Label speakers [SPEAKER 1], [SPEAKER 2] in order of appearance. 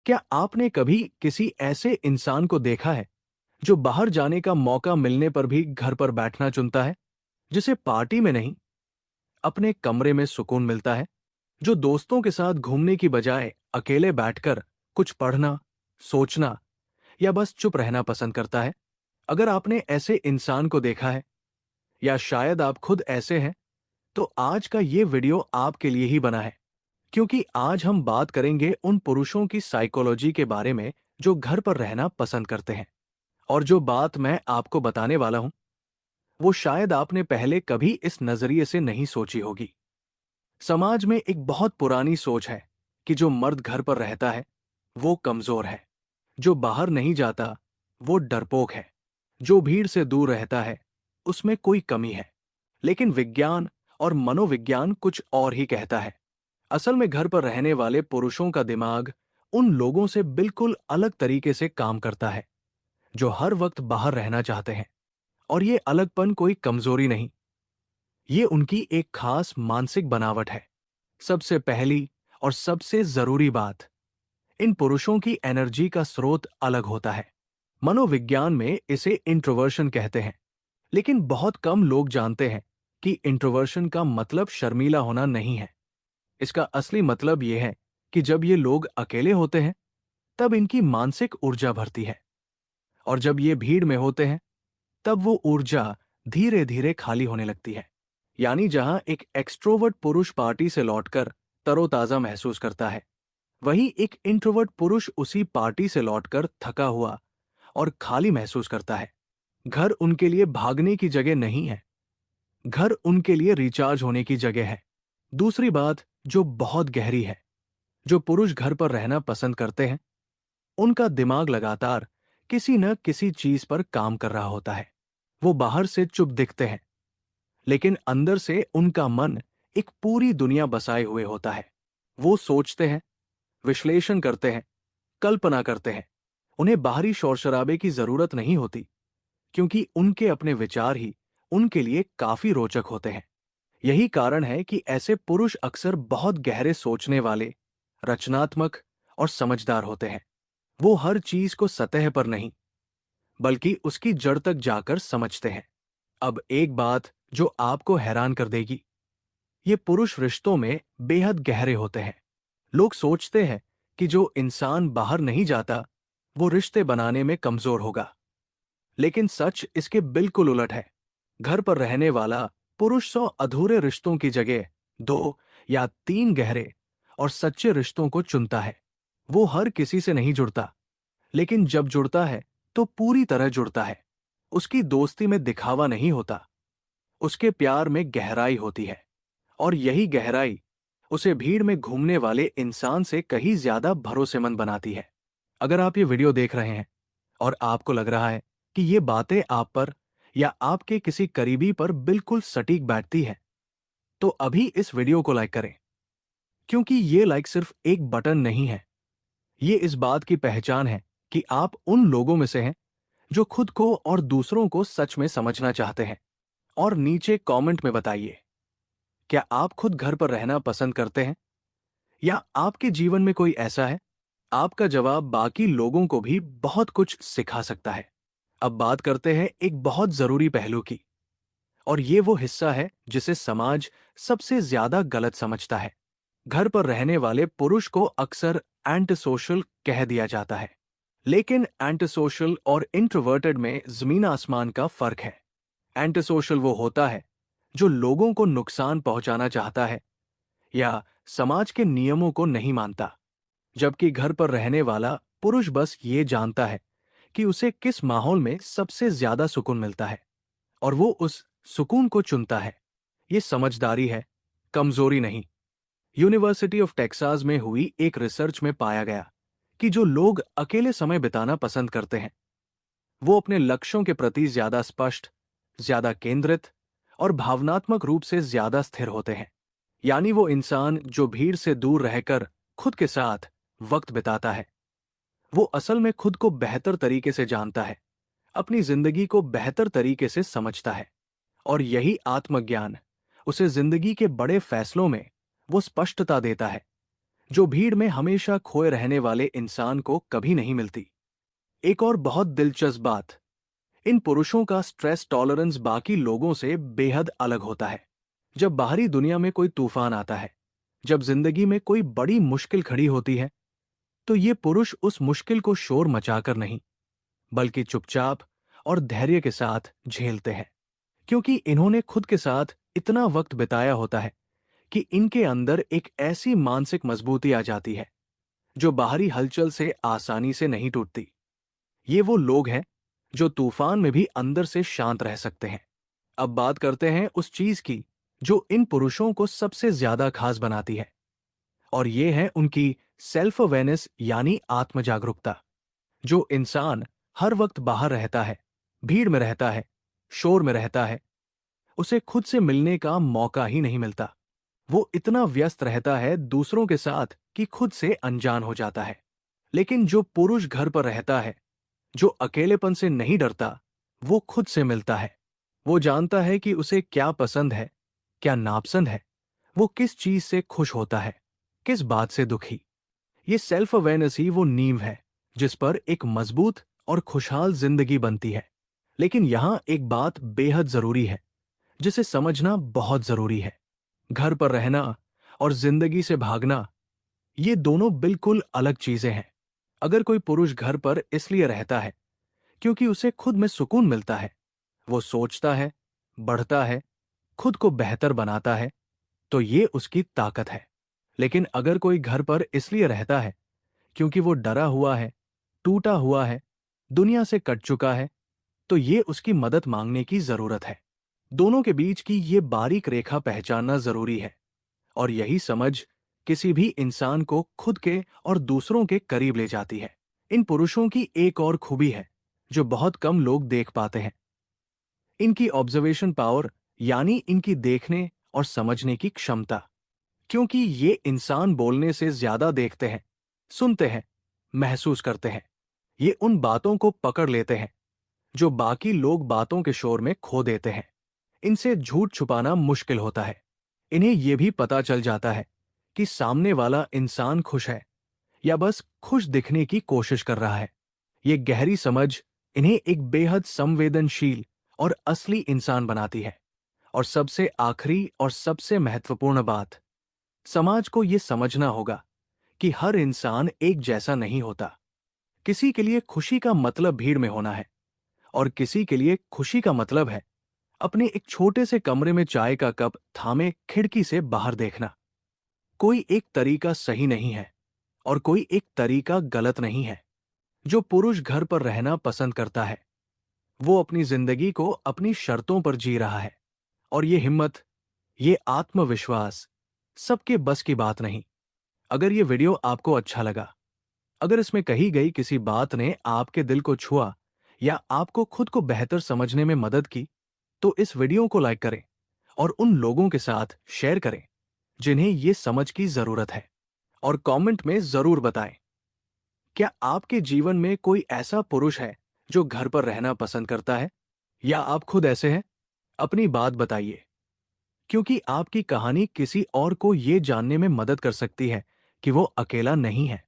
[SPEAKER 1] क्या आपने कभी किसी ऐसे इंसान को देखा है जो बाहर जाने का मौका मिलने पर भी घर पर बैठना चुनता है, जिसे पार्टी में नहीं, अपने कमरे में सुकून मिलता है, जो दोस्तों के साथ घूमने की बजाय अकेले बैठकर कुछ पढ़ना, सोचना या बस चुप रहना पसंद करता है? अगर आपने ऐसे इंसान को देखा है या शायद आप खुद ऐसे हैं, तो आज का ये वीडियो आपके लिए ही बना है, क्योंकि आज हम बात करेंगे उन पुरुषों की साइकोलॉजी के बारे में जो घर पर रहना पसंद करते हैं। और जो बात मैं आपको बताने वाला हूं, वो शायद आपने पहले कभी इस नजरिए से नहीं सोची होगी। समाज में एक बहुत पुरानी सोच है कि जो मर्द घर पर रहता है वो कमजोर है, जो बाहर नहीं जाता वो डरपोक है, जो भीड़ से दूर रहता है उसमें कोई कमी है। लेकिन विज्ञान और मनोविज्ञान कुछ और ही कहता है। असल में घर पर रहने वाले पुरुषों का दिमाग उन लोगों से बिल्कुल अलग तरीके से काम करता है जो हर वक्त बाहर रहना चाहते हैं। और ये अलगपन कोई कमजोरी नहीं, ये उनकी एक खास मानसिक बनावट है। सबसे पहली और सबसे जरूरी बात, इन पुरुषों की एनर्जी का स्रोत अलग होता है। मनोविज्ञान में इसे इंट्रोवर्शन कहते हैं, लेकिन बहुत कम लोग जानते हैं कि इंट्रोवर्शन का मतलब शर्मीला होना नहीं है। इसका असली मतलब यह है कि जब ये लोग अकेले होते हैं तब इनकी मानसिक ऊर्जा भरती है, और जब ये भीड़ में होते हैं तब वो ऊर्जा धीरे धीरे खाली होने लगती है। यानी जहां एक एक्सट्रोवर्ट पुरुष पार्टी से लौटकर तरोताजा महसूस करता है, वहीं एक इंट्रोवर्ट पुरुष उसी पार्टी से लौटकर थका हुआ और खाली महसूस करता है। घर उनके लिए भागने की जगह नहीं है, घर उनके लिए रिचार्ज होने की जगह है। दूसरी बात जो बहुत गहरी है, जो पुरुष घर पर रहना पसंद करते हैं, उनका दिमाग लगातार किसी न किसी चीज पर काम कर रहा होता है। वो बाहर से चुप दिखते हैं, लेकिन अंदर से उनका मन एक पूरी दुनिया बसाए हुए होता है। वो सोचते हैं, विश्लेषण करते हैं, कल्पना करते हैं। उन्हें बाहरी शोर शराबे की जरूरत नहीं होती, क्योंकि उनके अपने विचार ही उनके लिए काफी रोचक होते हैं। यही कारण है कि ऐसे पुरुष अक्सर बहुत गहरे सोचने वाले, रचनात्मक और समझदार होते हैं। वो हर चीज को सतह पर नहीं, बल्कि उसकी जड़ तक जाकर समझते हैं। अब एक बात जो आपको हैरान कर देगी, ये पुरुष रिश्तों में बेहद गहरे होते हैं। लोग सोचते हैं कि जो इंसान बाहर नहीं जाता वो रिश्ते बनाने में कमजोर होगा, लेकिन सच इसके बिल्कुल उलट है। घर पर रहने वाला पुरुष 100 अधूरे रिश्तों की जगह 2 या 3 गहरे और सच्चे रिश्तों को चुनता है। वो हर किसी से नहीं जुड़ता, लेकिन जब जुड़ता है तो पूरी तरह जुड़ता है। उसकी दोस्ती में दिखावा नहीं होता, उसके प्यार में गहराई होती है। और यही गहराई उसे भीड़ में घूमने वाले इंसान से कहीं ज्यादा भरोसेमंद बनाती है। अगर आप ये वीडियो देख रहे हैं और आपको लग रहा है कि ये बातें आप पर या आपके किसी करीबी पर बिल्कुल सटीक बैठती है, तो अभी इस वीडियो को लाइक करें, क्योंकि ये लाइक सिर्फ एक बटन नहीं है, ये इस बात की पहचान है कि आप उन लोगों में से हैं जो खुद को और दूसरों को सच में समझना चाहते हैं। और नीचे कमेंट में बताइए, क्या आप खुद घर पर रहना पसंद करते हैं या आपके जीवन में कोई ऐसा है? आपका जवाब बाकी लोगों को भी बहुत कुछ सिखा सकता है। अब बात करते हैं एक बहुत जरूरी पहलू की, और ये वो हिस्सा है जिसे समाज सबसे ज्यादा गलत समझता है। घर पर रहने वाले पुरुष को अक्सर एंटी सोशल कह दिया जाता है, लेकिन एंटी सोशल और इंट्रोवर्टेड में जमीन आसमान का फर्क है। एंटी सोशल वो होता है जो लोगों को नुकसान पहुंचाना चाहता है या समाज के नियमों को नहीं मानता, जबकि घर पर रहने वाला पुरुष बस ये जानता है कि उसे किस माहौल में सबसे ज्यादा सुकून मिलता है, और वो उस सुकून को चुनता है। ये समझदारी है, कमजोरी नहीं। यूनिवर्सिटी ऑफ टेक्सास में हुई एक रिसर्च में पाया गया कि जो लोग अकेले समय बिताना पसंद करते हैं, वो अपने लक्ष्यों के प्रति ज्यादा स्पष्ट, ज्यादा केंद्रित और भावनात्मक रूप से ज्यादा स्थिर होते हैं। यानी वो इंसान जो भीड़ से दूर रहकर खुद के साथ वक्त बिताता है, वो असल में खुद को बेहतर तरीके से जानता है, अपनी जिंदगी को बेहतर तरीके से समझता है। और यही आत्मज्ञान उसे जिंदगी के बड़े फैसलों में वो स्पष्टता देता है, जो भीड़ में हमेशा खोए रहने वाले इंसान को कभी नहीं मिलती। एक और बहुत दिलचस्प बात, इन पुरुषों का स्ट्रेस टॉलरेंस बाकी लोगों से बेहद अलग होता है। जब बाहरी दुनिया में कोई तूफान आता है, जब जिंदगी में कोई बड़ी मुश्किल खड़ी होती है, तो ये पुरुष उस मुश्किल को शोर मचाकर नहीं, बल्कि चुपचाप और धैर्य के साथ झेलते हैं। क्योंकि इन्होंने खुद के साथ इतना वक्त बिताया होता है कि इनके अंदर एक ऐसी मानसिक मजबूती आ जाती है जो बाहरी हलचल से आसानी से नहीं टूटती। ये वो लोग हैं जो तूफान में भी अंदर से शांत रह सकते हैं। अब बात करते हैं उस चीज की जो इन पुरुषों को सबसे ज्यादा खास बनाती है, और ये है उनकी सेल्फ अवेयरनेस यानी आत्म जागरूकता। जो इंसान हर वक्त बाहर रहता है, भीड़ में रहता है, शोर में रहता है, उसे खुद से मिलने का मौका ही नहीं मिलता। वो इतना व्यस्त रहता है दूसरों के साथ कि खुद से अनजान हो जाता है। लेकिन जो पुरुष घर पर रहता है, जो अकेलेपन से नहीं डरता, वो खुद से मिलता है। वो जानता है कि उसे क्या पसंद है, क्या नापसंद है, वो किस चीज से खुश होता है, किस बात से दुखी। ये सेल्फ अवेयरनेस ही वो नींव है जिस पर एक मजबूत और खुशहाल जिंदगी बनती है। लेकिन यहां एक बात बेहद जरूरी है, जिसे समझना बहुत जरूरी है। घर पर रहना और जिंदगी से भागना, ये दोनों बिल्कुल अलग चीजें हैं। अगर कोई पुरुष घर पर इसलिए रहता है क्योंकि उसे खुद में सुकून मिलता है, वो सोचता है, बढ़ता है, खुद को बेहतर बनाता है, तो ये उसकी ताकत है। लेकिन अगर कोई घर पर इसलिए रहता है क्योंकि वो डरा हुआ है, टूटा हुआ है, दुनिया से कट चुका है, तो ये उसकी मदद मांगने की जरूरत है। दोनों के बीच की ये बारीक रेखा पहचानना जरूरी है, और यही समझ किसी भी इंसान को खुद के और दूसरों के करीब ले जाती है। इन पुरुषों की एक और खूबी है जो बहुत कम लोग देख पाते हैं, इनकी ऑब्जर्वेशन पावर, यानी इनकी देखने और समझने की क्षमता। क्योंकि ये इंसान बोलने से ज्यादा देखते हैं, सुनते हैं, महसूस करते हैं। ये उन बातों को पकड़ लेते हैं जो बाकी लोग बातों के शोर में खो देते हैं। इनसे झूठ छुपाना मुश्किल होता है। इन्हें यह भी पता चल जाता है कि सामने वाला इंसान खुश है या बस खुश दिखने की कोशिश कर रहा है। ये गहरी समझ इन्हें एक बेहद संवेदनशील और असली इंसान बनाती है। और सबसे आखिरी और सबसे महत्वपूर्ण बात, समाज को यह समझना होगा कि हर इंसान एक जैसा नहीं होता। किसी के लिए खुशी का मतलब भीड़ में होना है, और किसी के लिए खुशी का मतलब है अपने एक छोटे से कमरे में चाय का कप थामे खिड़की से बाहर देखना। कोई एक तरीका सही नहीं है और कोई एक तरीका गलत नहीं है। जो पुरुष घर पर रहना पसंद करता है, वो अपनी जिंदगी को अपनी शर्तों पर जी रहा है। और ये हिम्मत, ये आत्मविश्वास सबके बस की बात नहीं। अगर ये वीडियो आपको अच्छा लगा, अगर इसमें कही गई किसी बात ने आपके दिल को छुआ या आपको खुद को बेहतर समझने में मदद की, तो इस वीडियो को लाइक करें और उन लोगों के साथ शेयर करें जिन्हें ये समझ की जरूरत है। और कमेंट में जरूर बताएं, क्या आपके जीवन में कोई ऐसा पुरुष है जो घर पर रहना पसंद करता है, या आप खुद ऐसे हैं? अपनी बात बताइए, क्योंकि आपकी कहानी किसी और को यह जानने में मदद कर सकती है कि वो अकेला नहीं है।